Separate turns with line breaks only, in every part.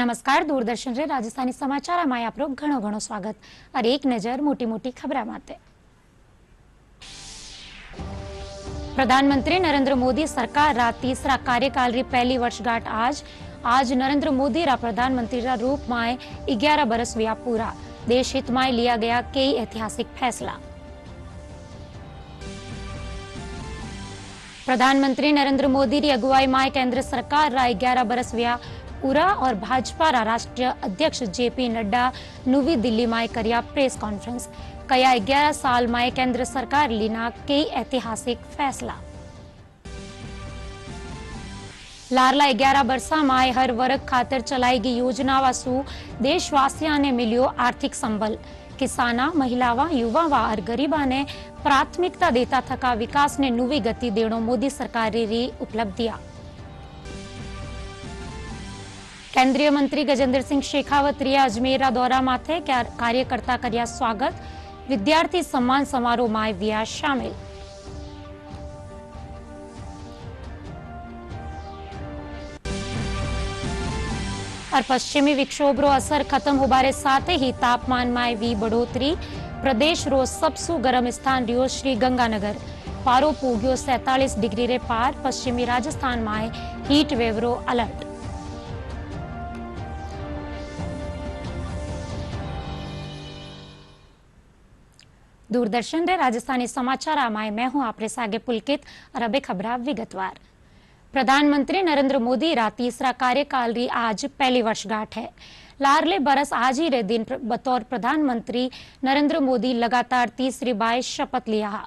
નમસ્કાર, દૂરદર્શન રે રાજસ્થાनी સમાચારમાં આપનું ઘણો ઘણો સ્વાગત। और एक नजर मोटी मोटी खबरा माते। प्रधानमंत्री नरेंद्र मोदी सरकार रा तीसरा कार्यकाल री पहली वर्षगांठ आज नरेंद्र मोदी रा प्रधानमंत्री रा रूप में 11 बरस हुआ पूरा। देश हित में लिया गया कई ऐतिहासिक फैसला। प्रधानमंत्री नरेंद्र मोदी री अगुवाई में केंद्र सरकार रा 11 बरस हुआ पूरा और भाजपा रा राष्ट्रीय अध्यक्ष जेपी नड्डा नवी दिल्ली में करिया प्रेस कॉन्फ्रेंस। कया 11 साल में केंद्र सरकार लीना कई ऐतिहासिक फैसला। लारला 11 बरसा में हर वर्ग खातर चलाई गई योजना वासु देशवासियों ने मिलियो आर्थिक संबल। किसाना, महिलावा, युवावा और गरीबा ने प्राथमिकता देता थका विकास ने नवी गति देनो मोदी सरकार री उपलब्धियां। केंद्रीय मंत्री गजेंद्र सिंह शेखावत अजमेर दौरा माथे कार्यकर्ता करिया स्वागत। विद्यार्थी सम्मान समारोह में विया शामिल। और पश्चिमी विक्षोभ रो असर खत्म होबारे साथ ही तापमान में भी बढ़ोतरी। प्रदेश रो सबसु गर्म स्थान रियो श्री गंगानगर। पारो पूग्यो 47 डिग्री रे पार। पश्चिमी राजस्थान में हीट वेव रो अलर्ट। दूरदर्शन रे राजस्थानी समाचार में मैं हूं आपरे सागे पुलकित और अबे खबरा विगतवार। प्रधानमंत्री नरेंद्र मोदी रा तीसरा कार्यकाल री आज पहली वर्षगांठ है। लारले बरस आज ही रे दिन बतौर प्रधानमंत्री नरेंद्र मोदी लगातार तीसरी बार शपथ लिया।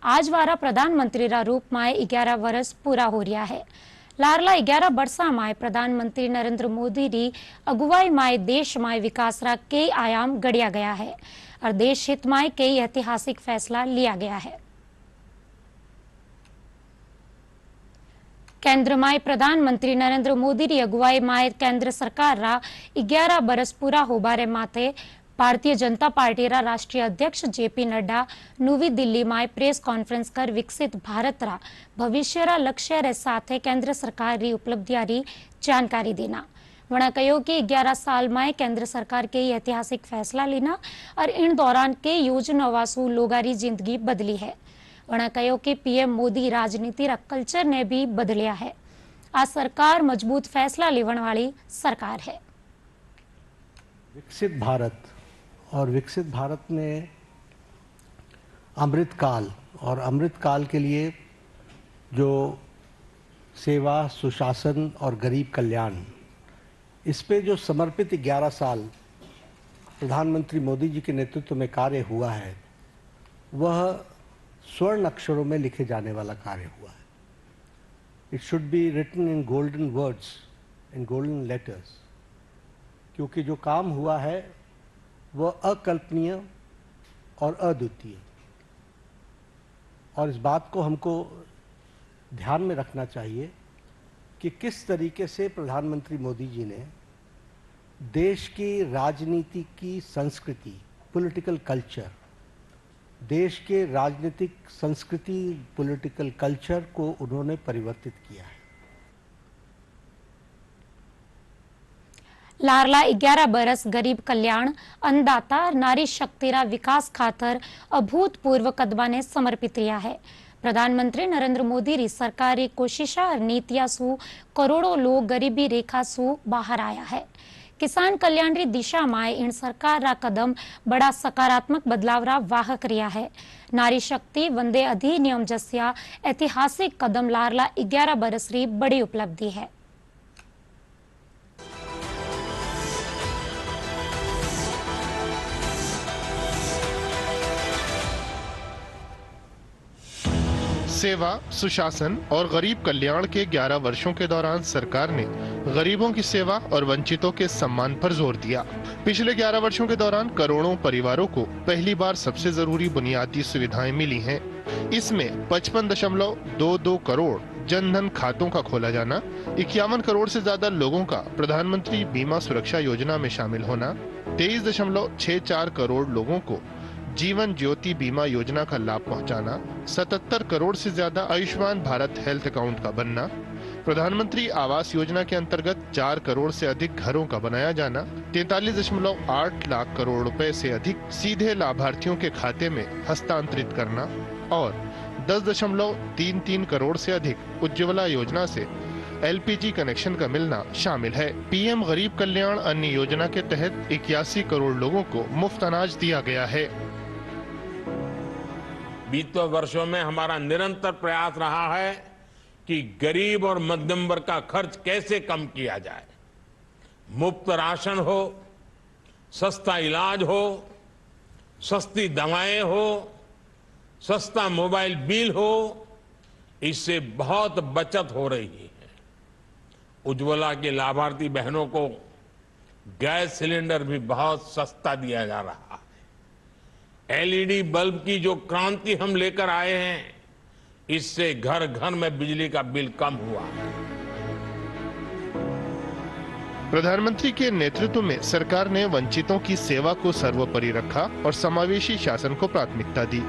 आज वारा प्रधानमंत्री रा रूप में 11 वर्ष पूरा हो रहा है। लारला 11 बरसा में प्रधानमंत्री नरेंद्र मोदी री अगुवाई में देश में विकास रा कई आयाम गढ़िया गया है और देश हित में कई ऐतिहासिक फैसला लिया गया है। केंद्र में प्रधानमंत्री नरेंद्र मोदी री अगुवाई में केंद्र सरकार रा 11 बरस पूरा होबारे माथे भारतीय जनता पार्टी रा राष्ट्रीय अध्यक्ष जेपी नड्डा नवी दिल्ली में प्रेस कॉन्फ्रेंस कर विकसित भारत रा भविष्य रा लक्ष्य रे साथे केंद्र सरकार री उपलब्धियां री जानकारी देना। वना कहो कि 11 साल में केंद्र सरकार के ऐतिहासिक फैसला लेना और इन दौरान के योजना वासु लोगारी जिंदगी बदली है। वना कहो कि पीएम मोदी राजनीति रा कल्चर ने भी बदलिया है। आ सरकार मजबूत फैसला लेवन वाली सरकार है।
विकसित भारत और विकसित भारत में अमृतकाल और अमृतकाल के लिए जो सेवा, सुशासन और गरीब कल्याण, इस पे जो समर्पित 11 साल प्रधानमंत्री मोदी जी के नेतृत्व में कार्य हुआ है, वह स्वर्ण अक्षरों में लिखे जाने वाला कार्य हुआ है। It should be written in golden words, in golden letters, क्योंकि जो काम हुआ है वह अकल्पनीय और अद्वितीय। और इस बात को हमको ध्यान में रखना चाहिए कि किस तरीके से प्रधानमंत्री मोदी जी ने देश की राजनीति की संस्कृति, पॉलिटिकल कल्चर, देश के राजनीतिक संस्कृति, पॉलिटिकल कल्चर को उन्होंने परिवर्तित किया है।
लारला 11 बरस गरीब कल्याण, अन्नदाता, नारी शक्ति रा विकास खातर अभूतपूर्व कदमा ने समर्पित रिया है। प्रधानमंत्री नरेंद्र मोदी री सरकारी कोशिशा और नीतियां सु करोड़ों लोग गरीबी रेखा सु बाहर आया है। किसान कल्याण री दिशा में इन सरकार रा कदम बड़ा सकारात्मक बदलाव रा वाहक रिया है। नारी शक्ति वंदे अधिनियम जस्या ऐतिहासिक कदम लारला 11 बरस री बड़ी उपलब्धि है।
सेवा, सुशासन और गरीब कल्याण के 11 वर्षों के दौरान सरकार ने गरीबों की सेवा और वंचितों के सम्मान पर जोर दिया। पिछले 11 वर्षों के दौरान करोड़ों परिवारों को पहली बार सबसे जरूरी बुनियादी सुविधाएं मिली हैं। इसमें 55.22 करोड़ जनधन खातों का खोला जाना, 51 करोड़ से ज्यादा लोगों का प्रधानमंत्री बीमा सुरक्षा योजना में शामिल होना, 23.64 करोड़ लोगों को जीवन ज्योति बीमा योजना का लाभ पहुंचाना, 77 करोड़ से ज्यादा आयुष्मान भारत हेल्थ अकाउंट का बनना, प्रधानमंत्री आवास योजना के अंतर्गत 4 करोड़ से अधिक घरों का बनाया जाना, 43.8 लाख करोड़ रुपए से अधिक सीधे लाभार्थियों के खाते में हस्तांतरित करना और 10.33 करोड़ से अधिक उज्ज्वला योजना से एलपीजी कनेक्शन का मिलना शामिल है। पीएम गरीब कल्याण अन्न योजना के तहत 81 करोड़ लोगों को मुफ्त अनाज दिया गया है।
बीते वर्षों में हमारा निरंतर प्रयास रहा है कि गरीब और मध्यम वर्ग का खर्च कैसे कम किया जाए। मुफ्त राशन हो, सस्ता इलाज हो, सस्ती दवाएं हो, सस्ता मोबाइल बिल हो, इससे बहुत बचत हो रही है। उज्ज्वला के लाभार्थी बहनों को गैस सिलेंडर भी बहुत सस्ता दिया जा रहा है। एलईडी बल्ब की जो क्रांति हम लेकर आए हैं, इससे घर घर में बिजली का बिल कम हुआ है।
प्रधानमंत्री के नेतृत्व में सरकार ने वंचितों की सेवा को सर्वोपरि रखा और समावेशी शासन को प्राथमिकता दी।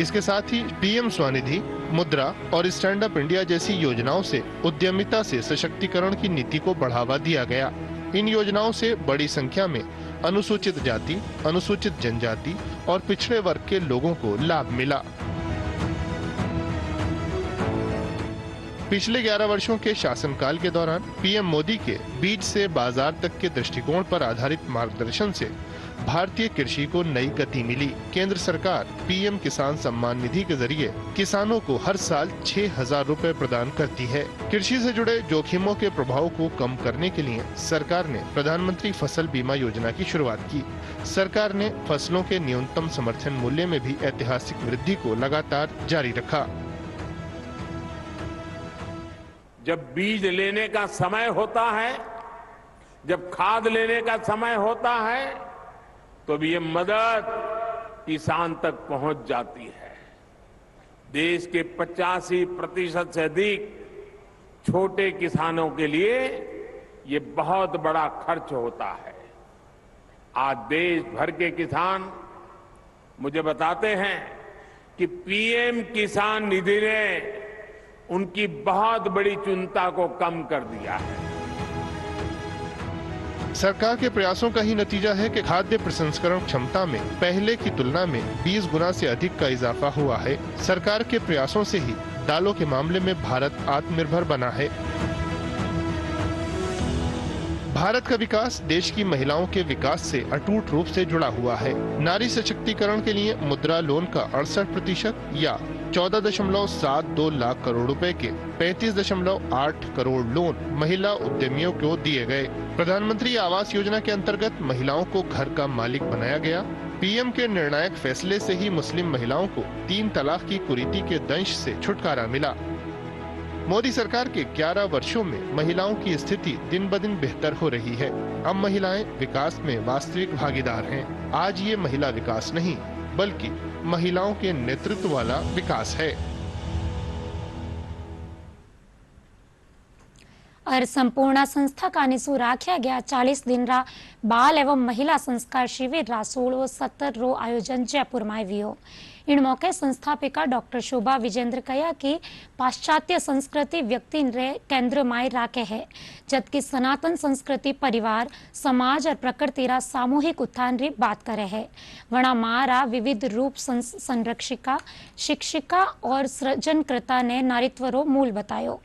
इसके साथ ही पीएम स्वनिधि, मुद्रा और स्टैंड अप इंडिया जैसी योजनाओं से उद्यमिता से सशक्तिकरण की नीति को बढ़ावा दिया गया। इन योजनाओं से बड़ी संख्या में अनुसूचित जाति, अनुसूचित जनजाति और पिछड़े वर्ग के लोगों को लाभ मिला। पिछले 11 वर्षों के शासनकाल के दौरान पीएम मोदी के बीज से बाजार तक के दृष्टिकोण पर आधारित मार्गदर्शन से भारतीय कृषि को नई गति मिली। केंद्र सरकार पीएम किसान सम्मान निधि के जरिए किसानों को हर साल 6,000 रुपए प्रदान करती है। कृषि से जुड़े जोखिमों के प्रभाव को कम करने के लिए सरकार ने प्रधानमंत्री फसल बीमा योजना की शुरुआत की। सरकार ने फसलों के न्यूनतम समर्थन मूल्य में भी ऐतिहासिक वृद्धि को लगातार जारी रखा।
जब बीज लेने का समय होता है, जब खाद लेने का समय होता है, तो भी ये मदद किसान तक पहुंच जाती है। देश के 85% से अधिक छोटे किसानों के लिए ये बहुत बड़ा खर्च होता है। आज देश भर के किसान मुझे बताते हैं कि पीएम किसान निधि ने उनकी बहुत बड़ी चिंता को कम कर दिया है।
सरकार के प्रयासों का ही नतीजा है कि खाद्य प्रसंस्करण क्षमता में पहले की तुलना में 20 गुना से अधिक का इजाफा हुआ है। सरकार के प्रयासों से ही दालों के मामले में भारत आत्मनिर्भर बना है। भारत का विकास देश की महिलाओं के विकास से अटूट रूप से जुड़ा हुआ है। नारी सशक्तिकरण के लिए मुद्रा लोन का 68% या 14.72 लाख करोड़ रुपए के 35.8 करोड़ लोन महिला उद्यमियों को दिए गए। प्रधानमंत्री आवास योजना के अंतर्गत महिलाओं को घर का मालिक बनाया गया। पीएम के निर्णायक फैसले से ही मुस्लिम महिलाओं को 3 तलाक की कुरीति के दंश से छुटकारा मिला। मोदी सरकार के 11 वर्षों में महिलाओं की स्थिति दिन ब दिन बेहतर हो रही है। अब महिलाएं विकास में वास्तविक भागीदार हैं। आज ये महिला विकास नहीं, बल्कि महिलाओं के नेतृत्व वाला विकास है।
और संपूर्ण संस्था का निशु राख्या गया 40 दिन रा बाल एवं महिला संस्कार शिविर रा 16-17 रो आयोजन जयपुर में वियो। इन मौके संस्थापिका डॉक्टर शोभा विजेंद्र कहा कि पाश्चात्य संस्कृति व्यक्ति रे केंद्र में राखे है, जबकि सनातन संस्कृति परिवार, समाज और प्रकृति रा सामूहिक उत्थान री बात करे है। वणा मारा विविध रूप संरक्षिका, शिक्षिका और सृजनकर्ता ने नारीत्व रो मूल बतायो।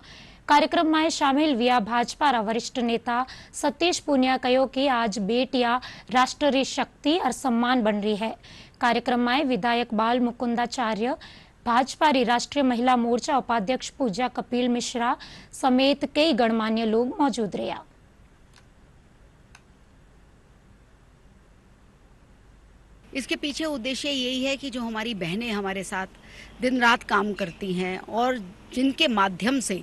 कार्यक्रम में शामिल विया भाजपा रा वरिष्ठ नेता सतीश पुनिया कहो कि आज बेटियां राष्ट्र री शक्ति और सम्मान बन रही है। कार्यक्रम में विधायक बाल मुकुंदाचार्य, भाजपा री राष्ट्रीय महिला मोर्चा उपाध्यक्ष पूजा कपिल मिश्रा समेत कई गणमान्य लोग मौजूद रहे।
इसके पीछे उद्देश्य यही है कि जो हमारी बहनें हमारे साथ दिन रात काम करती हैं और जिनके माध्यम से,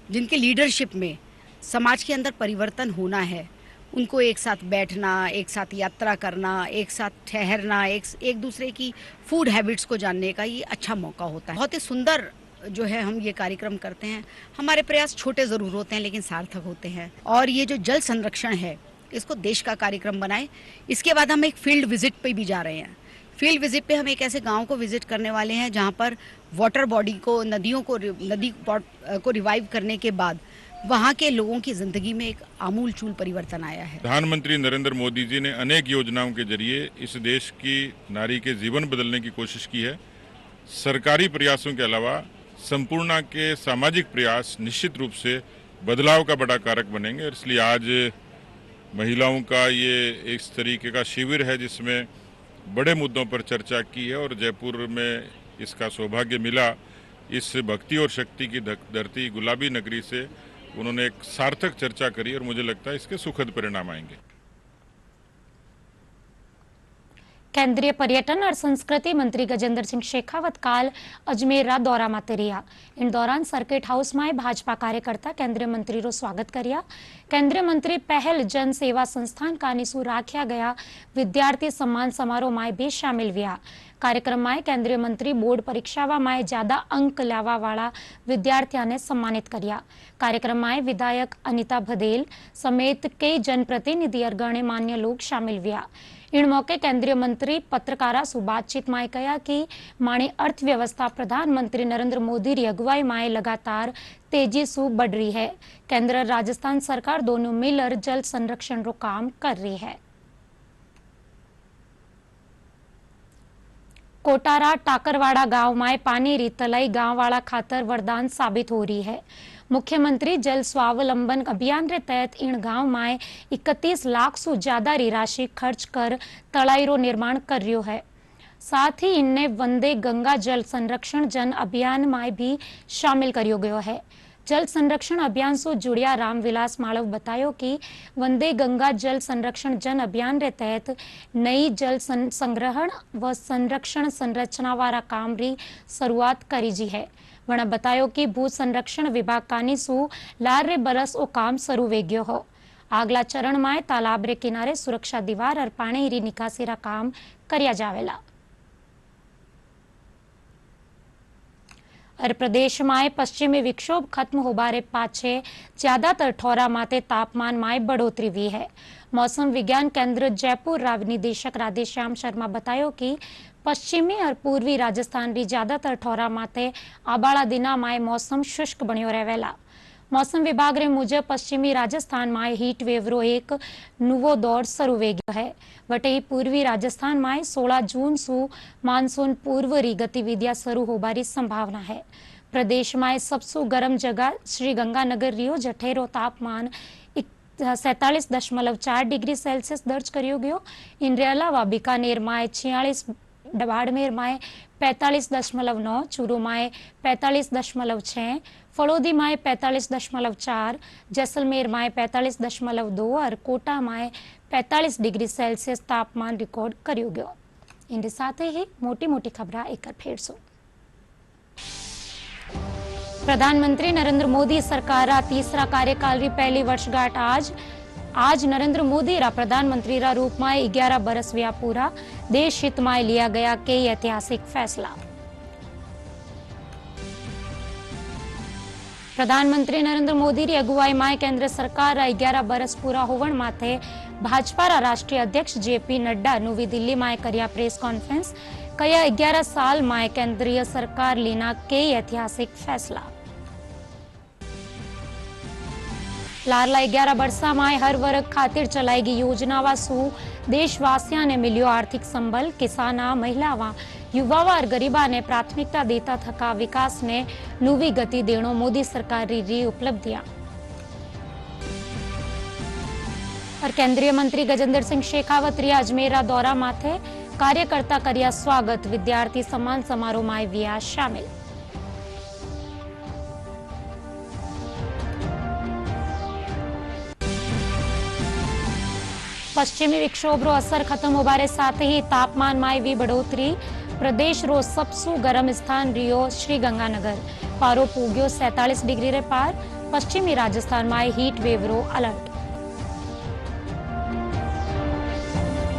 जिनके लीडरशिप में समाज के अंदर परिवर्तन होना है, उनको एक साथ बैठना, एक साथ यात्रा करना, एक साथ ठहरना, एक दूसरे की फूड हैबिट्स को जानने का ये अच्छा मौका होता है। बहुत ही सुंदर जो है हम ये कार्यक्रम करते हैं। हमारे प्रयास छोटे ज़रूर होते हैं लेकिन सार्थक होते हैं। और ये जो जल संरक्षण है, इसको देश का कार्यक्रम बनाएं। इसके बाद हम एक फील्ड विजिट पे भी जा रहे हैं। फील्ड विजिट पे हम एक ऐसे गांव को विजिट करने वाले हैं जहां पर वाटर बॉडी को, नदी को रिवाइव करने के बाद वहाँ के लोगों की जिंदगी में एक आमूलचूल परिवर्तन आया है।
प्रधानमंत्री नरेंद्र मोदी जी ने अनेक योजनाओं के जरिए इस देश की नारी के जीवन बदलने की कोशिश की है। सरकारी प्रयासों के अलावा संपूर्णा के सामाजिक प्रयास निश्चित रूप से बदलाव का बड़ा कारक बनेंगे, और इसलिए आज महिलाओं का ये इस तरीके का शिविर है जिसमें बड़े मुद्दों पर चर्चा की है, और जयपुर में इसका सौभाग्य मिला। इस भक्ति और शक्ति की धरती गुलाबी नगरी से उन्होंने एक सार्थक चर्चा करी, और मुझे लगता है इसके सुखद परिणाम आएंगे।
केंद्रीय पर्यटन और संस्कृति मंत्री गजेंद्र सिंह शेखावत काल अजमेर रा दौरा माते रह्या। इन दौरान सर्किट हाउस में भाजपा कार्यकर्ता केंद्रीय मंत्री रो स्वागत कर्या। केंद्रीय मंत्री पहल जन सेवा संस्थान कानीसू राख्या गया विद्यार्थी सम्मान समारोह में भी शामिल हुआ। कार्यक्रम में केंद्रीय मंत्री बोर्ड परीक्षा में ज्यादा अंक लावा वाला विद्यार्थियों ने सम्मानित कर्या। कार्यक्रम में विधायक अनिता भदेल समेत कई जनप्रतिनिधि और गणमान्य लोग शामिल हुआ। इन मौके केंद्रीय मंत्री पत्रकारा सु बातचीत में कहा कि माणी अर्थव्यवस्था प्रधानमंत्री नरेंद्र मोदी की अगुवाई में लगातार तेजी से बढ़ रही है। केंद्र और राजस्थान सरकार दोनों मिलकर जल संरक्षण रो काम कर रही है। कोटारा टाकरवाड़ा गांव में पानी री तलाई गांव वाला खातर वरदान साबित हो रही है। मुख्यमंत्री जल स्वावलंबन अभियान के तहत इन गांव में 31 लाख से ज्यादा री राशि खर्च कर तलाई रो निर्माण कर रही है। साथ ही इनने वंदे गंगा जल संरक्षण जन अभियान में भी शामिल करियो गयो है। जल संरक्षण अभियान से जुड़िया रामविलास मालव बतायो कि वंदे गंगा जल संरक्षण जन अभियान के तहत नई जल संग्रहण व संरक्षण संरचना वाला काम री शुरुआत करी जी है। वण बतायो कि भू संरक्षण विभाग कानीसू लार रे बरस ओ काम शुरू वे गयो हो। आगला चरण में तालाब रे किनारे सुरक्षा दीवार और पानी री निकासी रा काम कर्या जावेला। और प्रदेश में पश्चिमी विक्षोभ खत्म होबारे पाछे ज्यादातर ठोरा माते तापमान में बढ़ोतरी हुई है। मौसम विज्ञान केंद्र जयपुर रा निदेशक राधेश्याम शर्मा बतायो कि पश्चिमी और पूर्वी राजस्थान री ज्यादातर ठोरा माते आबाड़ा दिना में मौसम शुष्क बन्यो रहेला। मौसम विभाग रे मुजब पश्चिमी राजस्थान में हीट वेव रो एक नवो दौर शुरू वे गयो है। वटे ही पूर्वी राजस्थान में 16 जून सु मानसून पूर्व री गतिविधियां शुरू होबारी संभावना है। प्रदेश में सबसे गर्म जगह श्री गंगानगर रियो जठेरो तापमान 47.4 डिग्री सेल्सियस दर्ज करियो गयो। इनके अलावा बीकानेर में 46, बाड़मेर में 45.9, चूरू में 45.6, फड़ौदी में 45.4, जैसलमेर में 45.2 और कोटा में 45 डिग्री सेल्सियस तापमान रिकॉर्ड करियो गयो। इनके साथ ही मोटी मोटी खबर एक फेर सो। प्रधानमंत्री नरेंद्र मोदी सरकार रा तीसरा कार्यकाल री पहली वर्षगांठ आज नरेंद्र मोदी रा प्रधानमंत्री रा रूप में 11 बरस हुआ पूरा। देश हित में लिया गया कई ऐतिहासिक फैसला। प्रधानमंत्री नरेंद्र मोदी री अगुवाई में केंद्र सरकार रा 11 बरस पूरा होवन माथे भाजपा रा राष्ट्रीय अध्यक्ष जेपी नड्डा नवी दिल्ली में कर्या प्रेस कॉन्फ्रेंस। कया 11 साल में केंद्रीय सरकार लेना कई ऐतिहासिक फैसला। लारला 11 बरसा में हर वर्ग खातिर चलाएगी योजना वासु देशवासियों ने मिलियो आर्थिक संबल। किसाना, महिलावा, युवावा और गरीबा ने प्राथमिकता देता थका विकास ने नवी गति देनो मोदी सरकार री उपलब्धियां। और केंद्रीय मंत्री गजेंद्र सिंह शेखावत रिया अजमेरा दौरा माथे कार्यकर्ता करिया स्वागत। विद्यार्थी सम्मान समारोह में विया शामिल। पश्चिमी विक्षोभ रो असर खत्म होबारे साथ ही तापमान में भी बढ़ोतरी। प्रदेश रो सबसे गर्म स्थान रियो श्री गंगानगर। पारो पूग्यो 47 डिग्री रे पार। पश्चिमी राजस्थान में हीट वेव रो अलर्ट।